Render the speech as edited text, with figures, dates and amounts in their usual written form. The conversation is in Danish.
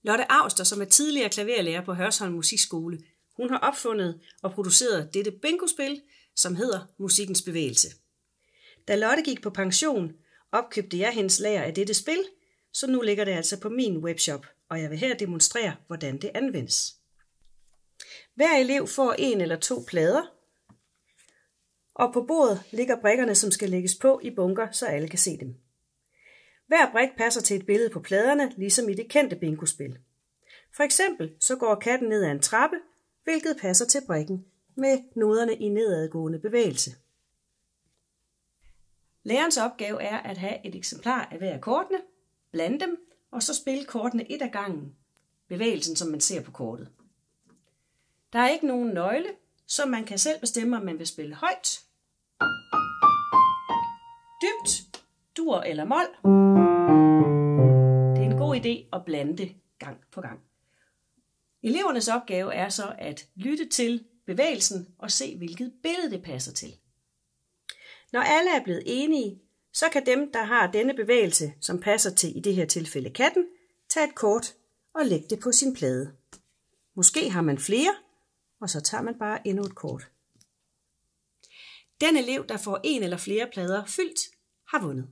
Lotte Auster, som er tidligere klaverlærer på Hørsholm Musikskole, hun har opfundet og produceret dette bingospil, som hedder Musikkens Bevægelse. Da Lotte gik på pension, opkøbte jeg hendes lager af dette spil, så nu ligger det altså på min webshop, og jeg vil her demonstrere, hvordan det anvendes. Hver elev får 1 eller 2 plader, og på bordet ligger brikkerne, som skal lægges på i bunker, så alle kan se dem. Hver brik passer til et billede på pladerne, ligesom i det kendte bingospil. For eksempel så går katten ned ad en trappe, hvilket passer til brikken med noderne i nedadgående bevægelse. Lærerens opgave er at have et eksemplar af hver af kortene, blande dem, og så spille kortene et ad gangen, bevægelsen som man ser på kortet. Der er ikke nogen nøgle, så man kan selv bestemme, om man vil spille højt, dybt, dur eller mol. Det er en god idé at blande det gang på gang. Elevernes opgave er så at lytte til bevægelsen og se, hvilket billede det passer til. Når alle er blevet enige, så kan dem, der har denne bevægelse, som passer til i det her tilfælde katten, tage et kort og lægge det på sin plade. Måske har man flere, og så tager man bare endnu et kort. Den elev, der får 1 eller flere plader fyldt, har vundet.